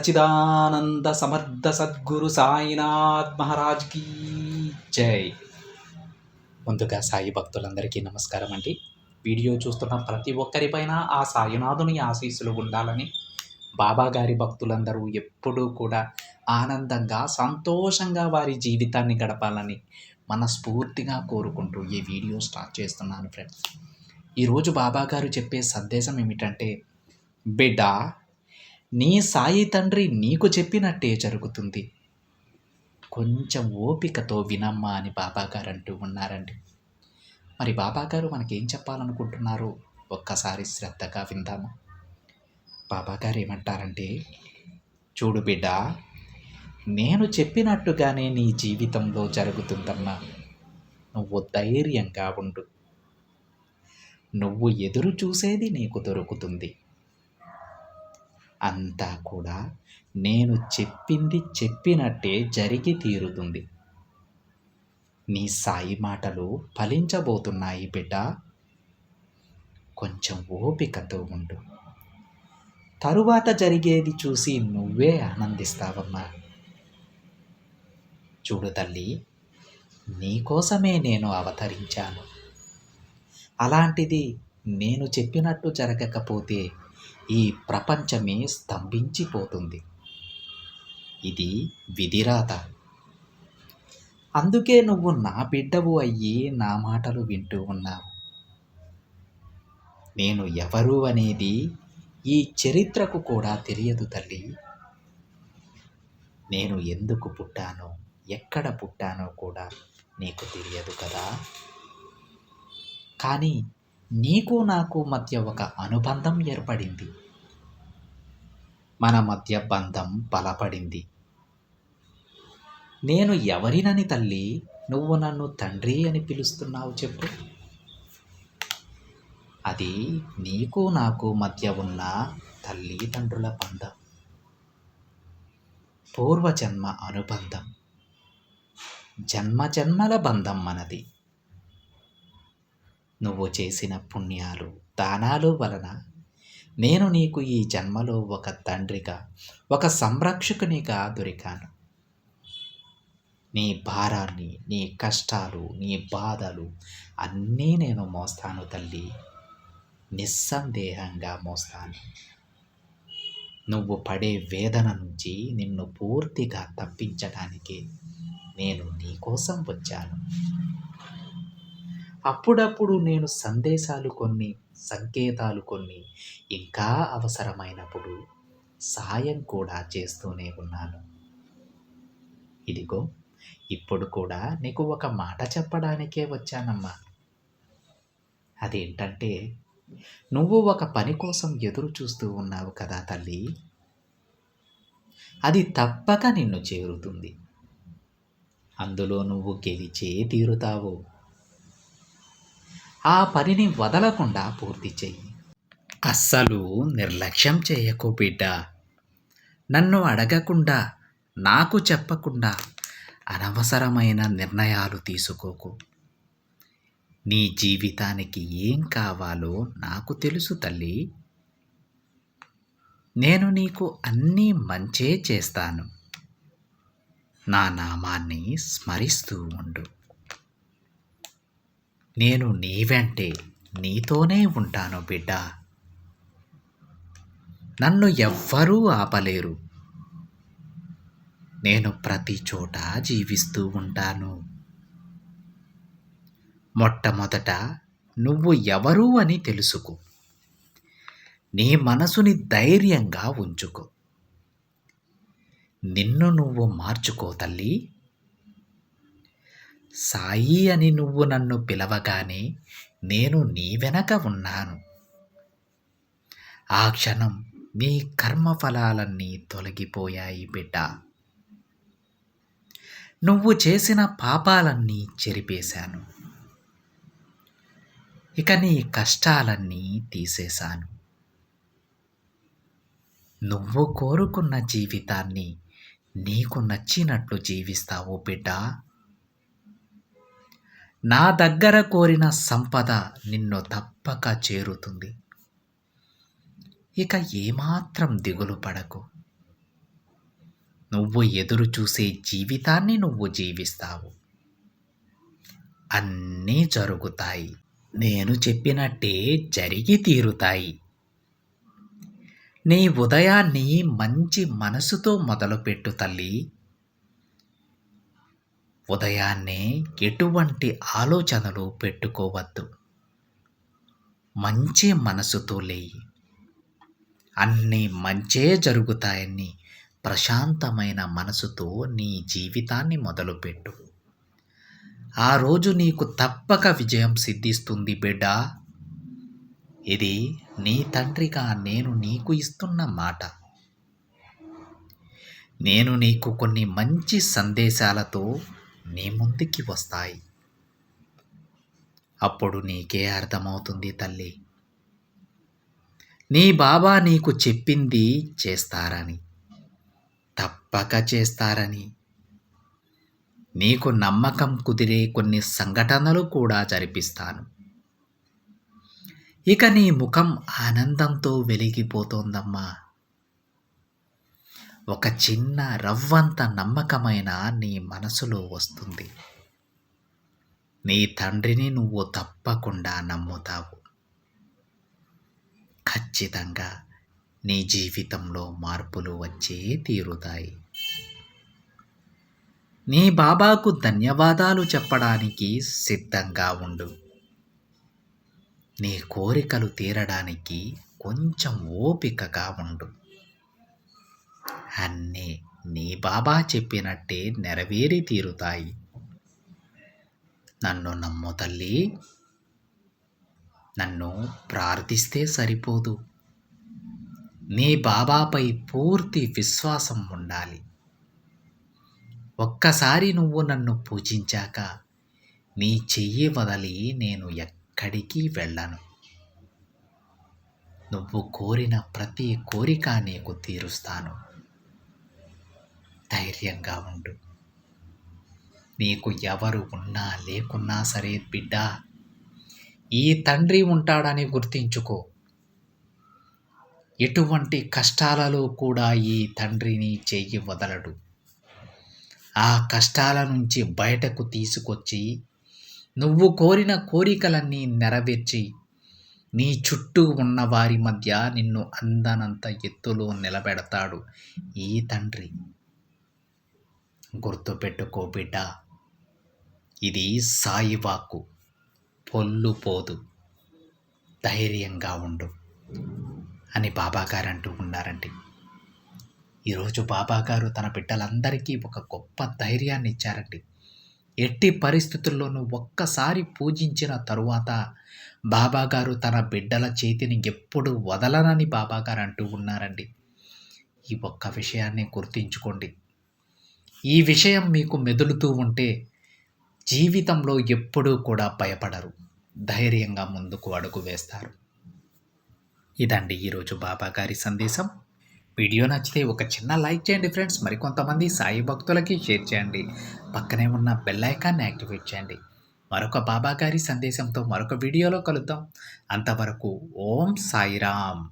సచ్చిదానంద సమర్థ సద్గురు సాయినాథ్ మహారాజ్ కీ జై. ముందుగా సాయి భక్తులందరికీ నమస్కారం అండి. వీడియో చూస్తున్న ప్రతి ఒక్కరిపైన ఆ సాయినాథుని ఆశీస్సులు ఉండాలని, బాబా గారి భక్తులందరూ ఎప్పుడూ కూడా ఆనందంగా సంతోషంగా వారి జీవితాన్ని గడపాలని మనస్ఫూర్తిగా కోరుకుంటూ ఈ వీడియో స్టార్ట్ చేస్తున్నాను ఫ్రెండ్స్. ఈరోజు బాబా గారు చెప్పే సందేశం ఏమిటంటే, బిడ్డ, నీ సాయి తండ్రి నీకు చెప్పినట్టే జరుగుతుంది, కొంచెం ఓపికతో వినమ్మా అని బాబాగారు అంటూ ఉన్నారండి. మరి బాబాగారు మనకేం చెప్పాలనుకుంటున్నారో ఒక్కసారి శ్రద్ధగా విందాము. బాబాగారు ఏమంటారంటే, చూడు బిడ్డ, నేను చెప్పినట్టుగానే నీ జీవితంలో జరుగుతుందమ్మా. నువ్వు ధైర్యంగా ఉండు. నువ్వు ఎదురు చూసేది నీకు దొరుకుతుంది. అంతా కూడా నేను చెప్పింది చెప్పినట్టే జరిగి తీరుతుంది. నీ సాయి మాటలు ఫలించబోతున్నాయి బిడ్డ. కొంచెం ఓపికతో ఉండు. తరువాత జరిగేది చూసి నువ్వే ఆనందిస్తావమ్మా. చూడు తల్లి, నీకోసమే నేను అవతరించాను. అలాంటిది నేను చెప్పినట్టు జరగకపోతే ఈ ప్రపంచమే స్తంభించిపోతుంది. ఇది విధిరాత. అందుకే నువ్వు నా బిడ్డవు అయ్యి నా మాటలు వింటూ ఉన్నావు. నేను ఎవరు అనేది ఈ చరిత్రకు కూడా తెలియదు తల్లి. నేను ఎందుకు పుట్టానో, ఎక్కడ పుట్టానో కూడా నీకు తెలియదు కదా. కానీ నీకు నాకు మధ్య ఒక అనుబంధం ఏర్పడింది. మన మధ్య బంధం బలపడింది. నేను ఎవరినని తల్లి నువ్వు నన్ను తండ్రి అని పిలుస్తున్నావు చెప్పు? అది నీకు నాకు మధ్య ఉన్న తల్లిదండ్రుల బంధం, పూర్వజన్మ అనుబంధం, జన్మజన్మల బంధం మనది. నువ్వు చేసిన పుణ్యాలు, దానాలు వలన నేను నీకు ఈ జన్మలో ఒక తండ్రిగా, ఒక సంరక్షకునిగా దొరికాను. నీ భారాన్ని, నీ కష్టాలు, నీ బాధలు అన్నీ నేను మోస్తాను తల్లి. నిస్సందేహంగా మోస్తాను. నువ్వు పడే వేదన నుంచి నిన్ను పూర్తిగా తప్పించడానికి నేను నీకోసం వచ్చాను. అప్పుడప్పుడు నేను సందేశాలు కొన్ని, సంకేతాలు కొన్ని, ఇంకా అవసరమైనప్పుడు సాయం కూడా చేస్తూనే ఉన్నాను. ఇదిగో ఇప్పుడు కూడా నీకు ఒక మాట చెప్పడానికే వచ్చానమ్మా. అదేంటంటే, నువ్వు ఒక పని కోసం ఎదురు చూస్తూ ఉన్నావు కదా తల్లి. అది తప్పక నిన్ను చేరుతుంది. అందులో నువ్వు గెలిచే తీరుతావు. ఆ పనిని వదలకుండా పూర్తి చెయ్యి. అస్సలు నిర్లక్ష్యం చేయకు బిడ్డ. నన్ను అడగకుండా, నాకు చెప్పకుండా అనవసరమైన నిర్ణయాలు తీసుకోకు. నీ జీవితానికి ఏం కావాలో నాకు తెలుసు తల్లి. నేను నీకు అన్నీ మంచే చేస్తాను. నా నామాన్ని స్మరిస్తూ ఉండు. నేను నీ వెంటే, నీతోనే ఉంటాను బిడ్డ. నన్ను ఎవ్వరూ ఆపలేరు. నేను ప్రతి చోట జీవిస్తూ ఉంటాను. మొట్టమొదట నువ్వు ఎవరు అని తెలుసుకో. నీ మనసుని ధైర్యంగా ఉంచుకో. నిన్ను నువ్వు మార్చుకో తల్లి. సాయి అని నువ్వు నన్ను పిలవగానే నేను నీ వెనక ఉన్నాను. ఆ క్షణం నీ కర్మఫలాలన్నీ తొలగిపోయాయి బిడ్డ. నువ్వు చేసిన పాపాలన్నీ చెరిపేశాను. ఇక నీ కష్టాలన్నీ తీసేశాను. నువ్వు కోరుకున్న జీవితాన్ని నీకు నచ్చినట్లు జీవిస్తావు బిడ్డ. నా దగ్గర కోరిన సంపద నిన్ను తప్పక చేరుతుంది. ఇక ఏమాత్రం దిగులు పడకు. నువ్వు ఎదురు చూసే జీవితాన్ని నువ్వు జీవిస్తావు. అన్నీ జరుగుతాయి. నేను చెప్పినట్టే జరిగి తీరుతాయి. నీ ఉదయాన్ని మంచి మనసుతో మొదలుపెట్టు తల్లి. ఉదయాన్నే ఎటువంటి ఆలోచనలు పెట్టుకోవద్దు. మంచి మనసుతో లేయి. అన్నీ మంచే జరుగుతాయని ప్రశాంతమైన మనసుతో నీ జీవితాన్ని మొదలుపెట్టు. ఆ రోజు నీకు తప్పక విజయం సిద్ధిస్తుంది బిడ్డా. ఇది నీ తండ్రిగా నేను నీకు ఇస్తున్న మాట. నేను నీకు కొన్ని మంచి సందేశాలతో నీ ముందుకి వస్తాయి. అప్పుడు నీకే అర్థమవుతుంది తల్లి, నీ బాబా నీకు చెప్పింది చేస్తారని, తప్పక చేస్తారని. నీకు నమ్మకం కుదిరే కొన్ని సంఘటనలు కూడా జరిపిస్తాను. ఇక నీ ముఖం ఆనందంతో వెలిగిపోతోందమ్మా. ఒక చిన్న రవ్వంత నమ్మకమైన నీ మనసులో వస్తుంది. నీ తండ్రిని నువ్వు తప్పకుండా నమ్ముతావు. ఖచ్చితంగా నీ జీవితంలో మార్పులు వచ్చే తీరుతాయి. నీ బాబాకు ధన్యవాదాలు చెప్పడానికి సిద్ధంగా ఉండు. నీ కోరికలు తీరడానికి కొంచెం ఓపికగా ఉండు. అన్నీ నీ బాబా చెప్పినట్టే నెరవేరి తీరుతాయి. నన్ను నమ్ము తల్లి. నన్ను ప్రార్థిస్తే సరిపోదు. నీ బాబాపై పూర్తి విశ్వాసం ఉండాలి. ఒక్కసారి నువ్వు నన్ను పూజించాక నీ చెయ్యి వదలి నేను ఎక్కడికి వెళ్ళను. నువ్వు కోరిన ప్రతి కోరిక నీకు తీరుస్తాను. ధైర్యంగా ఉండు. నీకు ఎవరు ఉన్నా లేకున్నా సరే బిడ్డ, ఈ తండ్రి ఉంటాడని గుర్తించుకో. ఎటువంటి కష్టాలలో కూడా ఈ తండ్రిని చెయ్యి వదలడు. ఆ కష్టాల నుంచి బయటకు తీసుకొచ్చి నువ్వు కోరిన కోరికలన్నీ నెరవేర్చి నీ చుట్టూ ఉన్న వారి మధ్య నిన్ను అందనంత ఎత్తులో నిలబెడతాడు ఈ తండ్రి. గుర్తుపెట్టుకో బిడ్డ, ఇది సాయి వాక్కు, పొల్లు పోదు. ధైర్యంగా ఉండు అని బాబాగారు అంటూ ఉన్నారండి. ఈరోజు బాబాగారు తన బిడ్డలందరికీ ఒక గొప్ప ధైర్యాన్ని ఇచ్చారండి. ఎట్టి పరిస్థితుల్లోనూ ఒక్కసారి పూజించిన తరువాత బాబాగారు తన బిడ్డల చేతిని ఎప్పుడు వదలనని బాబాగారు అంటూ ఉన్నారండి. ఈ ఒక్క విషయాన్ని గుర్తించుకోండి. ఈ విషయం మీకు మెదులుతూ ఉంటే జీవితంలో ఎప్పుడూ కూడా భయపడరు. ధైర్యంగా ముందుకు అడుగు వేస్తారు. ఇదండి ఈరోజు బాబాగారి సందేశం. వీడియో నచ్చితే ఒక చిన్న లైక్ చేయండి ఫ్రెండ్స్. మరికొంతమంది సాయి భక్తులకి షేర్ చేయండి. పక్కనే ఉన్న బెల్ ఐకాన్ని యాక్టివేట్ చేయండి. మరొక బాబాగారి సందేశంతో మరొక వీడియోలో కలుద్దాం. అంతవరకు ఓం సాయిరామ్.